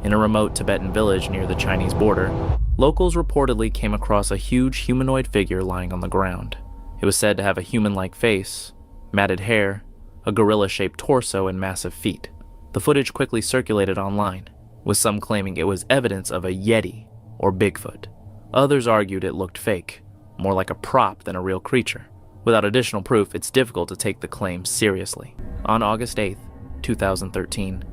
In a remote Tibetan village near the Chinese border, locals reportedly came across a huge humanoid figure lying on the ground. It was said to have a human-like face, matted hair, a gorilla-shaped torso, and massive feet. The footage quickly circulated online, with some claiming it was evidence of a Yeti or Bigfoot. Others argued it looked fake, more like a prop than a real creature. Without additional proof, it's difficult to take the claim seriously. On August 8, 2013,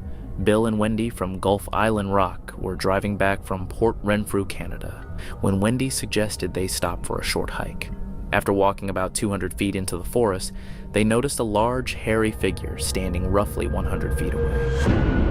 Bill and Wendy from Gulf Island Rock were driving back from Port Renfrew, Canada, when Wendy suggested they stop for a short hike. After walking about 200 feet into the forest, they noticed a large, hairy figure standing roughly 100 feet away.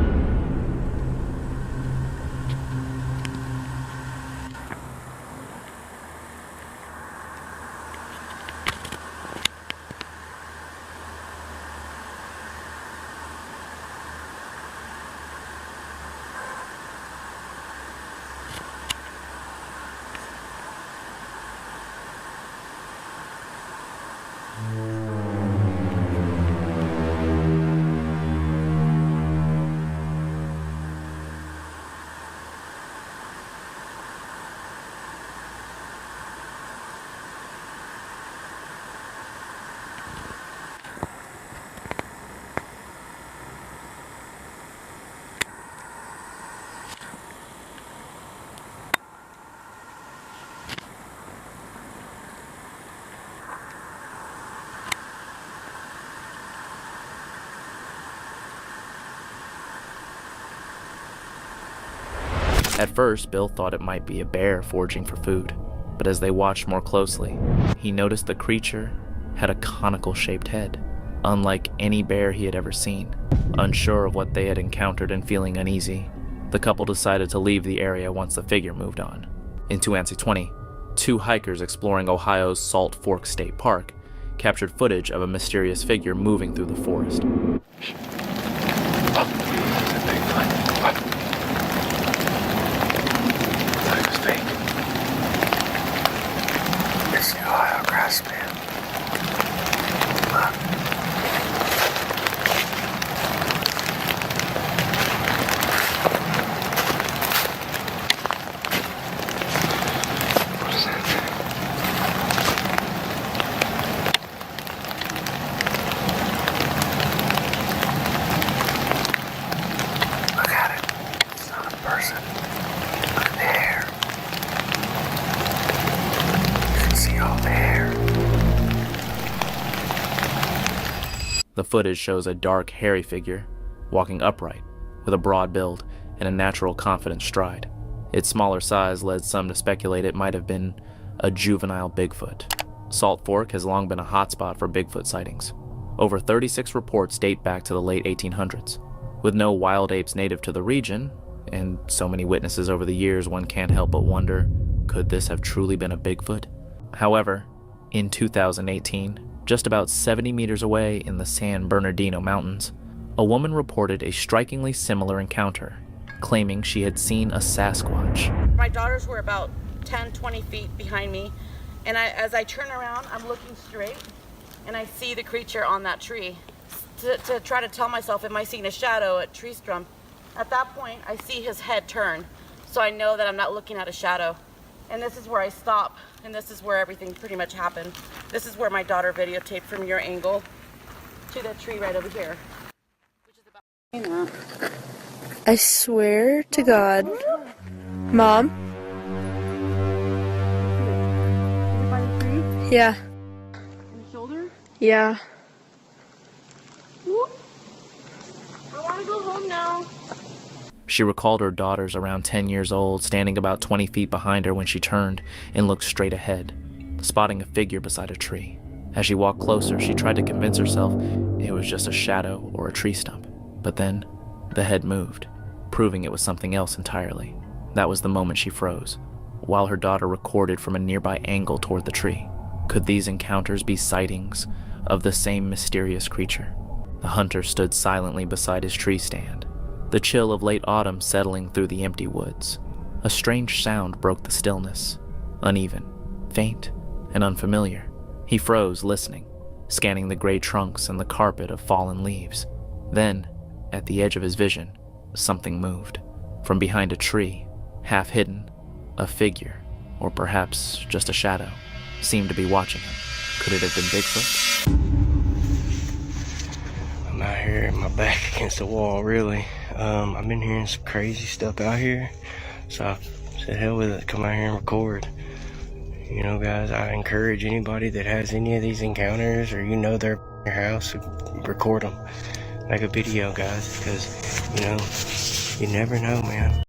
At first, Bill thought it might be a bear foraging for food, but as they watched more closely, he noticed the creature had a conical-shaped head, unlike any bear he had ever seen. Unsure of what they had encountered and feeling uneasy, the couple decided to leave the area once the figure moved on. In 2020, two hikers exploring Ohio's Salt Fork State Park captured footage of a mysterious figure moving through the forest. The footage shows a dark, hairy figure walking upright with a broad build and a natural, confident stride. Its smaller size led some to speculate it might have been a juvenile Bigfoot. Salt Fork has long been a hotspot for Bigfoot sightings. Over 36 reports date back to the late 1800s. With no wild apes native to the region, and so many witnesses over the years, one can't help but wonder, could this have truly been a Bigfoot? However, in 2018, just about 70 meters away in the San Bernardino Mountains, a woman reported a strikingly similar encounter, claiming she had seen a Sasquatch. My daughters were about 10, 20 feet behind me, and as I turn around, I'm looking straight, and I see the creature on that tree. To try to tell myself, am I seeing a shadow, a tree stump? At that point, I see his head turn, so I know that I'm not looking at a shadow. And this is where I stop, and this is where everything pretty much happened. This is where my daughter videotaped from your angle to the tree right over here. Which is about... I swear to God. Mom? By the tree? Yeah. In the shoulder? Yeah. Whoop. I want to go home now. She recalled her daughters around 10 years old, standing about 20 feet behind her when she turned and looked straight ahead, spotting a figure beside a tree. As she walked closer, she tried to convince herself it was just a shadow or a tree stump. But then, the head moved, proving it was something else entirely. That was the moment she froze, while her daughter recorded from a nearby angle toward the tree. Could these encounters be sightings of the same mysterious creature? The hunter stood silently beside his tree stand, the chill of late autumn settling through the empty woods. A strange sound broke the stillness, uneven, faint, and unfamiliar. He froze, listening, scanning the gray trunks and the carpet of fallen leaves. Then, at the edge of his vision, something moved. From behind a tree, half hidden, a figure, or perhaps just a shadow, seemed to be watching him. Could it have been Bigfoot? I'm out here, my back against the wall, really. I've been hearing some crazy stuff out here, so I said, hell with it, come out here and record. You know, guys, I encourage anybody that has any of these encounters, or you know they're in your house, record them. Make a video, guys, because, you know, you never know, man.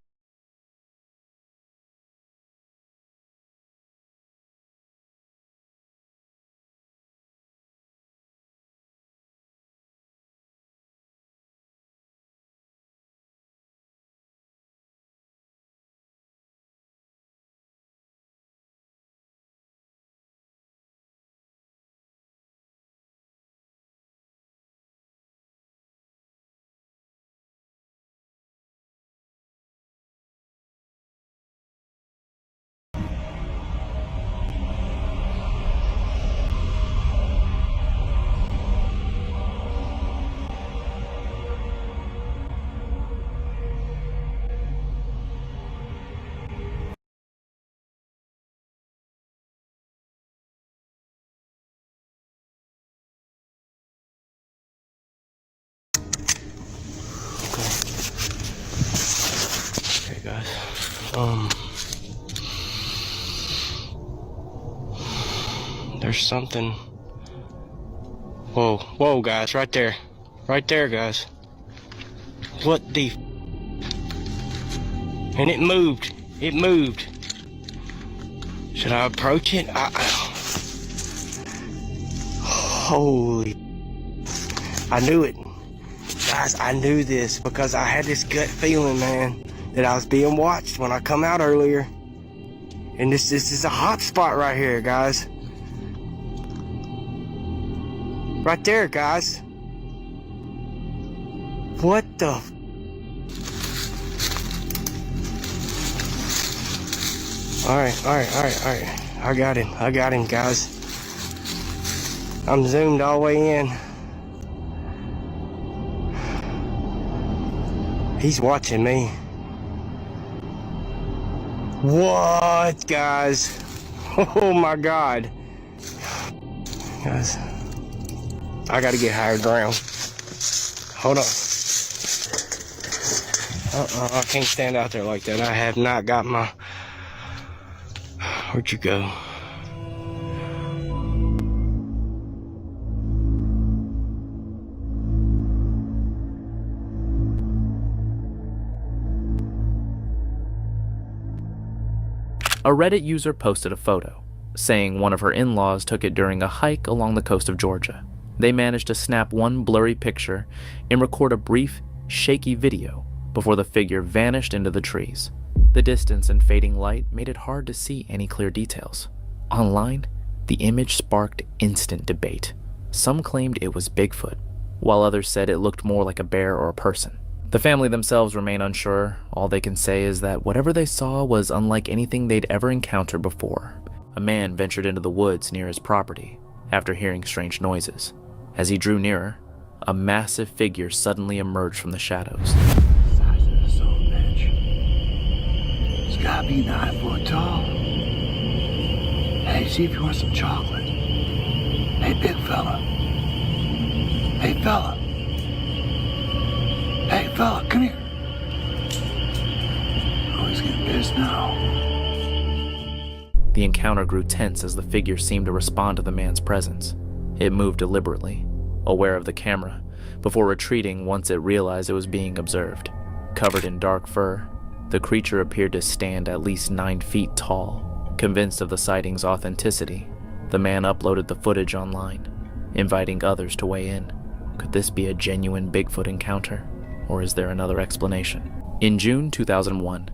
Okay, guys. There's something. Whoa, guys, right there. Right there, guys. What the? And it moved. It moved. Should I approach it? Holy. I knew it. Guys, I knew this because I had this gut feeling, man, that I was being watched when I come out earlier. And this is a hot spot right here, guys. Right there, guys. What the? Alright. I got him, guys. I'm zoomed all the way in. He's watching me. What, guys? Oh my God. Guys, I gotta get higher ground. Hold on. I can't stand out there like that. I have not got my... Where'd you go? A Reddit user posted a photo, saying one of her in-laws took it during a hike along the coast of Georgia. They managed to snap one blurry picture and record a brief, shaky video before the figure vanished into the trees. The distance and fading light made it hard to see any clear details. Online, the image sparked instant debate. Some claimed it was Bigfoot, while others said it looked more like a bear or a person. The family themselves remain unsure. All they can say is that whatever they saw was unlike anything they'd ever encountered before. A man ventured into the woods near his property after hearing strange noises. As he drew nearer, a massive figure suddenly emerged from the shadows. Size of this old bitch. It's gotta be 9 foot tall. Hey, see if you want some chocolate. Hey, big fella. Hey, fella. Hey, fella, come here. Oh, he's getting pissed now. The encounter grew tense as the figure seemed to respond to the man's presence. It moved deliberately, aware of the camera, before retreating once it realized it was being observed. Covered in dark fur, the creature appeared to stand at least 9 feet tall. Convinced of the sighting's authenticity, the man uploaded the footage online, inviting others to weigh in. Could this be a genuine Bigfoot encounter? Or is there another explanation? In June 2001,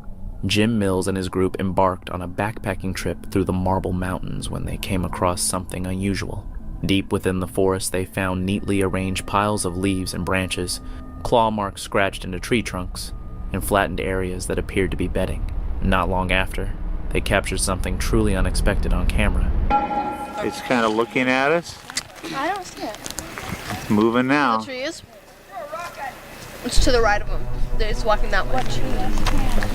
Jim Mills and his group embarked on a backpacking trip through the Marble Mountains when they came across something unusual. Deep within the forest, they found neatly arranged piles of leaves and branches, claw marks scratched into tree trunks, and flattened areas that appeared to be bedding. Not long after, they captured something truly unexpected on camera. It's kind of looking at us. I don't see it. It's moving now. Trees. It's to the right of them. It's walking that way. What tree?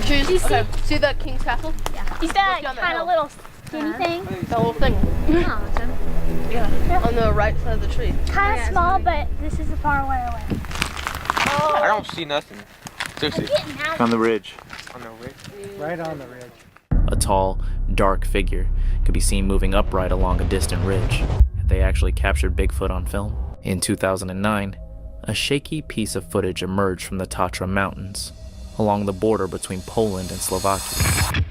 Trees. Do you see? Okay. See the King's Castle? Yeah. Is that down that kind hill. of little skinny thing? That little thing. Oh, it's a- Yeah. On the right side of the tree. kind of small, but this is a far way away. I don't see nothing. Seriously. Getting out. On the ridge. On the ridge. Right on the ridge. A tall, dark figure could be seen moving upright along a distant ridge. They actually captured Bigfoot on film. In 2009, a shaky piece of footage emerged from the Tatra Mountains, along the border between Poland and Slovakia.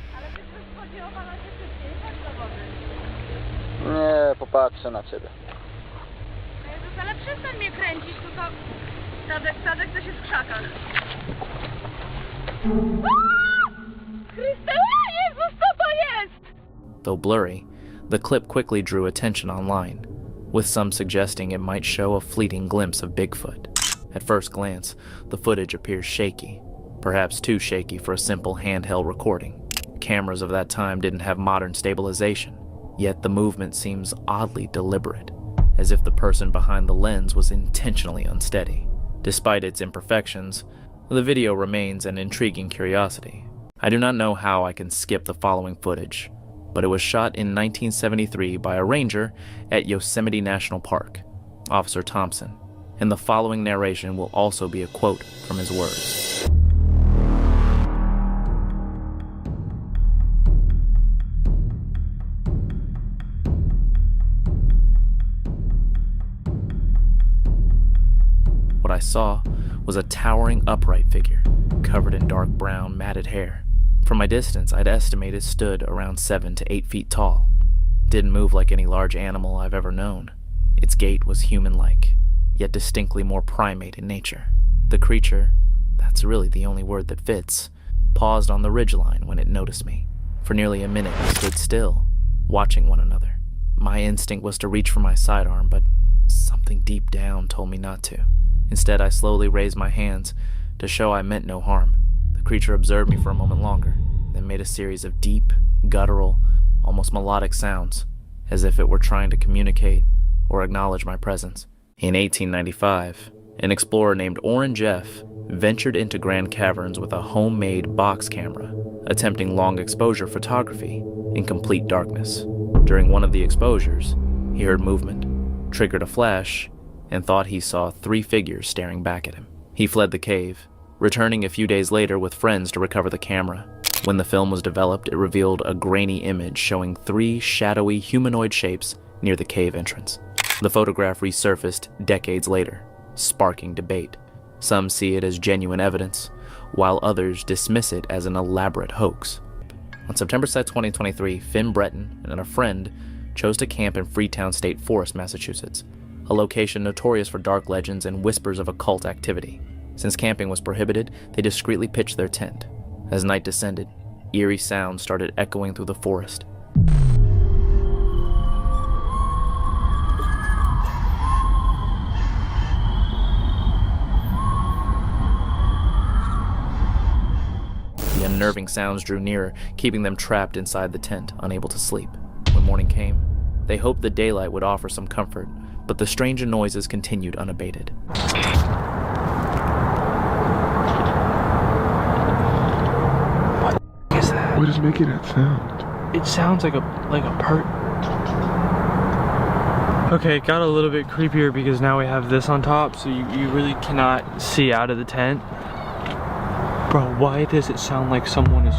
Nie, popatrzę na ciebie. Jezus, ale przestań mnie kręcić, to Tadek też jest w krzakach. Chryste, Jezus, co to jest? Though blurry, the clip quickly drew attention online, with some suggesting it might show a fleeting glimpse of Bigfoot. At first glance, the footage appears shaky, perhaps too shaky for a simple handheld recording. Cameras of that time didn't have modern stabilization, yet the movement seems oddly deliberate, as if the person behind the lens was intentionally unsteady. Despite its imperfections, the video remains an intriguing curiosity. I do not know how I can skip the following footage, but it was shot in 1973 by a ranger at Yosemite National Park, Officer Thompson, and the following narration will also be a quote from his words. What I saw was a towering upright figure, covered in dark brown matted hair. From my distance, I'd estimate it stood around 7 to 8 feet tall. It didn't move like any large animal I've ever known. Its gait was human-like, yet distinctly more primate in nature. The creature, that's really the only word that fits, paused on the ridgeline when it noticed me. For nearly a minute, we stood still, watching one another. My instinct was to reach for my sidearm, but something deep down told me not to. Instead, I slowly raised my hands to show I meant no harm. The creature observed me for a moment longer, then made a series of deep, guttural, almost melodic sounds, as if it were trying to communicate or acknowledge my presence. In 1895, an explorer named Orrin Jeff ventured into Grand Caverns with a homemade box camera, attempting long exposure photography in complete darkness. During one of the exposures, he heard movement, triggered a flash, and thought he saw 3 figures staring back at him. He fled the cave, returning a few days later with friends to recover the camera. When the film was developed, it revealed a grainy image showing 3 shadowy humanoid shapes near the cave entrance. The photograph resurfaced decades later, sparking debate. Some see it as genuine evidence, while others dismiss it as an elaborate hoax. On September 2, 2023, Finn Breton and a friend chose to camp in Freetown State Forest, Massachusetts, a location notorious for dark legends and whispers of occult activity. Since camping was prohibited, they discreetly pitched their tent. As night descended, eerie sounds started echoing through the forest. The unnerving sounds drew nearer, keeping them trapped inside the tent, unable to sleep. When morning came, they hoped the daylight would offer some comfort, but the strange noises continued unabated. What is making that sound? It sounds like a part. Okay, it got a little bit creepier because now we have this on top, so you really cannot see out of the tent. Bro, why does it sound like someone is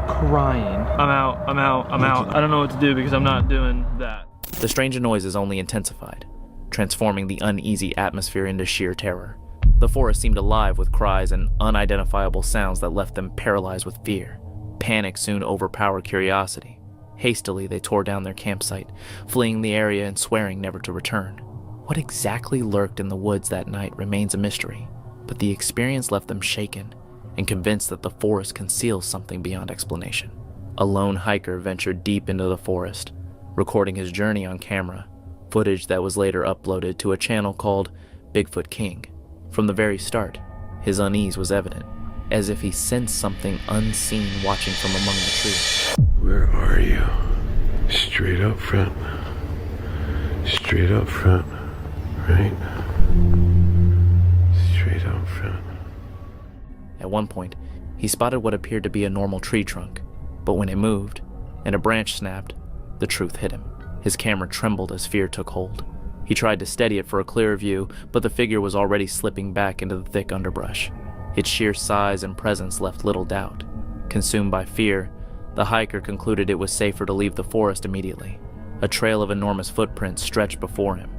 crying? I'm out. I don't know what to do because I'm not doing that. The strange noises only intensified, transforming the uneasy atmosphere into sheer terror. The forest seemed alive with cries and unidentifiable sounds that left them paralyzed with fear. Panic soon overpowered curiosity. Hastily, they tore down their campsite, fleeing the area and swearing never to return. What exactly lurked in the woods that night remains a mystery, but the experience left them shaken and convinced that the forest conceals something beyond explanation. A lone hiker ventured deep into the forest, recording his journey on camera, footage that was later uploaded to a channel called Bigfoot King. From the very start, his unease was evident, as if he sensed something unseen watching from among the trees. Where are you? Straight up front. Straight up front. Right? Straight up front. At one point, he spotted what appeared to be a normal tree trunk, but when it moved and a branch snapped, the truth hit him. His camera trembled as fear took hold. He tried to steady it for a clearer view, but the figure was already slipping back into the thick underbrush. Its sheer size and presence left little doubt. Consumed by fear, the hiker concluded it was safer to leave the forest immediately. A trail of enormous footprints stretched before him,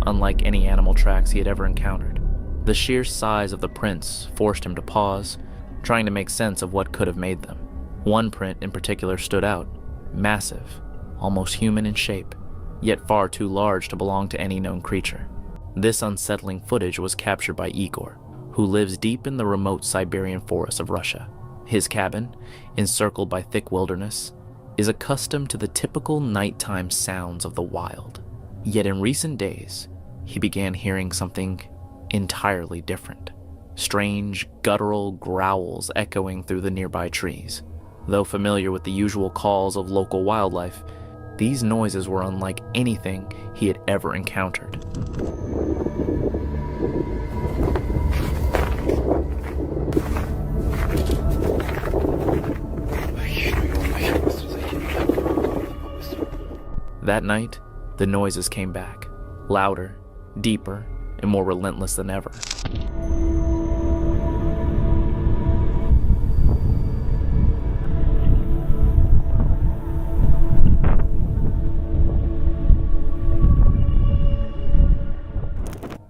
unlike any animal tracks he had ever encountered. The sheer size of the prints forced him to pause, trying to make sense of what could have made them. One print in particular stood out, massive, almost human in shape, yet far too large to belong to any known creature. This unsettling footage was captured by Igor, who lives deep in the remote Siberian forests of Russia. His cabin, encircled by thick wilderness, is accustomed to the typical nighttime sounds of the wild. Yet in recent days, he began hearing something entirely different. Strange, guttural growls echoing through the nearby trees. Though familiar with the usual calls of local wildlife, these noises were unlike anything he had ever encountered. That night, the noises came back, louder, deeper, and more relentless than ever.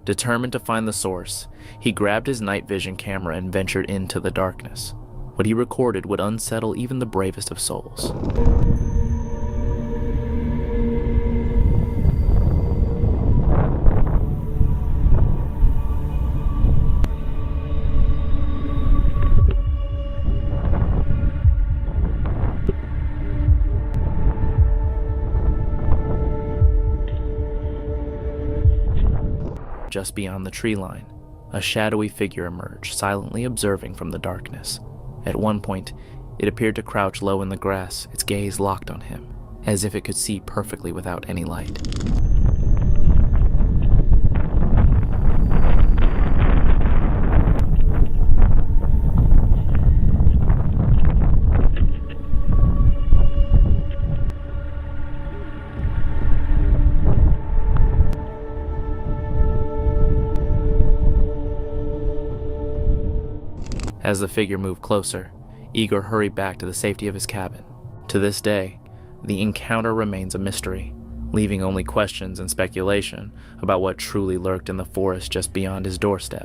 Determined to find the source, he grabbed his night vision camera and ventured into the darkness. What he recorded would unsettle even the bravest of souls. Just beyond the tree line, a shadowy figure emerged, silently observing from the darkness. At one point, it appeared to crouch low in the grass, its gaze locked on him, as if it could see perfectly without any light. As the figure moved closer, Igor hurried back to the safety of his cabin. To this day, the encounter remains a mystery, leaving only questions and speculation about what truly lurked in the forest just beyond his doorstep.